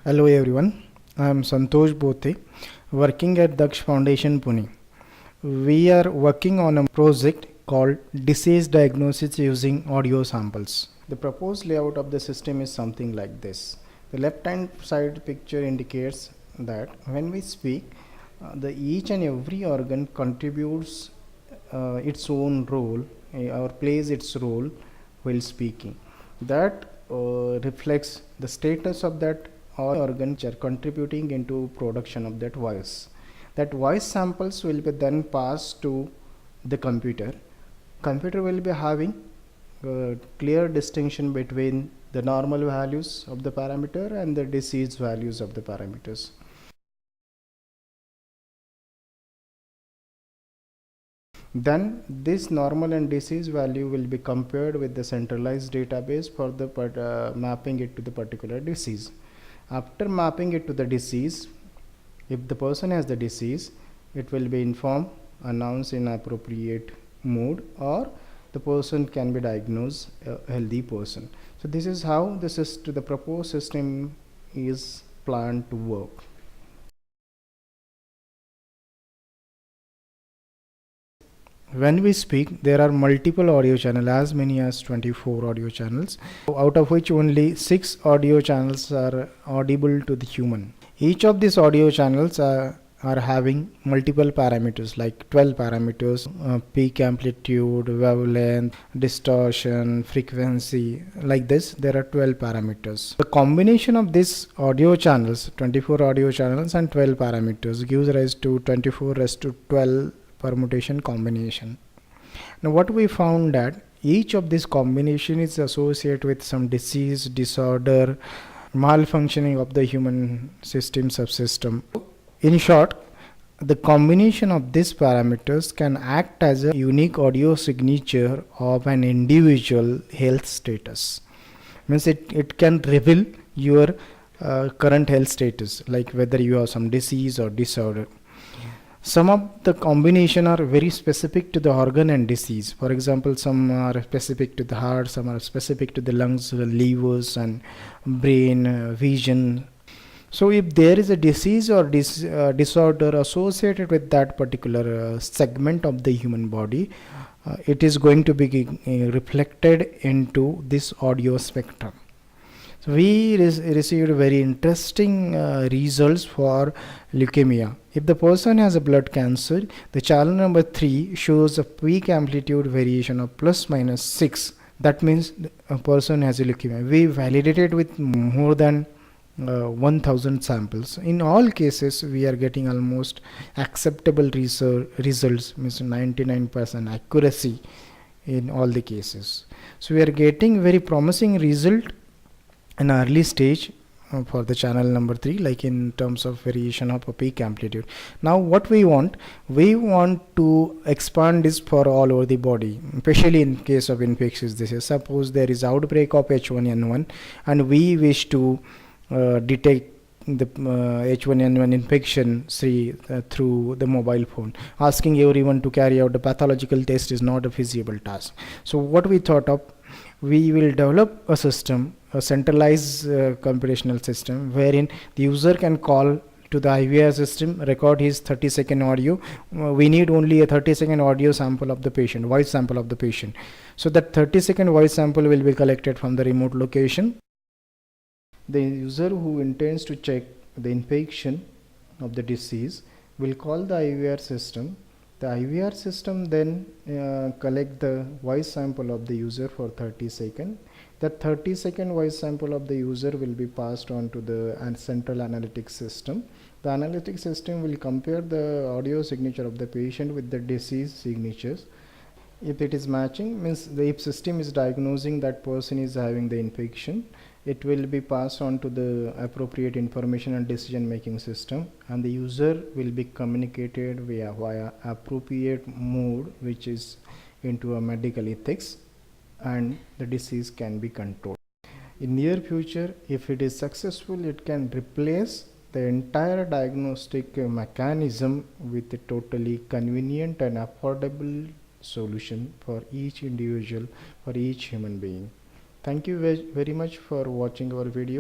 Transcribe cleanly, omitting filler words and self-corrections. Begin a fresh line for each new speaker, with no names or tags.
Hello everyone, I am Santosh Bothe, working at Daksh Foundation Pune. We are working on a project called disease diagnosis using audio samples. The proposed layout of the system is something like this. The left hand side picture indicates that when we speak, each and every organ contributes its own role or plays its role while speaking. That reflects the status of that organ which are contributing into production of that voice. That voice samples will be then passed to the computer. Computer will be having clear distinction between the normal values of the parameter and the disease values of the parameters. Then this normal and disease value will be compared with the centralized database for the mapping it to the particular disease. After mapping it to the disease, if the person has the disease, it will be informed, announced in appropriate mode, or the person can be diagnosed a healthy person. So this is how the proposed system is planned to work. When we speak, there are multiple audio channels, as many as 24 audio channels, out of which only 6 audio channels are audible to the human. Each of these audio channels are having multiple parameters like 12 parameters: peak amplitude, wavelength, distortion, frequency. Like this, there are 12 parameters. The combination of these audio channels, 24 audio channels and 12 parameters, gives rise to 24 raised to 12 permutation combination. Now what we found that each of this combination is associated with some disease, disorder, malfunctioning of the human system subsystem. In short, the combination of these parameters can act as a unique audio signature of an individual health status. Means it can reveal your current health status, like whether you have some disease or disorder. Some of the combination are very specific to the organ and disease. For example, some are specific to the heart, some are specific to the lungs, the livers and brain, vision. So if there is a disease or disorder associated with that particular segment of the human body, it is going to be reflected into this audio spectrum. So we received very interesting results for leukemia. If the person has a blood cancer, the channel number 3 shows a peak amplitude variation of plus minus 6. That means a person has a leukemia. We validated with more than 1000 samples. In all cases, we are getting almost acceptable results, means 99% accuracy in all the cases. So we are getting very promising result in early stage for the channel number 3, like in terms of variation of a peak amplitude. Now what we want to expand this for all over the body, especially in case of infectious disease. Suppose there is outbreak of H1N1 and we wish to detect the H1N1 infection through the mobile phone. Asking everyone to carry out the pathological test is not a feasible task. So what we thought of, we will develop a system, a centralized computational system, wherein the user can call to the IVR system, record his 30-second audio. We need only a 30-second audio sample of the patient, voice sample of the patient. So that 30-second voice sample will be collected from the remote location. The user who intends to check the infection of the disease will call the IVR system. The IVR system then collect the voice sample of the user for 30 seconds. That 30-second voice sample of the user will be passed on to the central analytics system. The analytics system will compare the audio signature of the patient with the disease signatures. If it is matching, means if system is diagnosing that person is having the infection, it will be passed on to the appropriate information and decision making system, and the user will be communicated via appropriate mode, which is into a medical ethics, and the disease can be controlled. In near future, if it is successful, it can replace the entire diagnostic mechanism with a totally convenient and affordable solution for each individual, for each human being. Thank you very much for watching our video.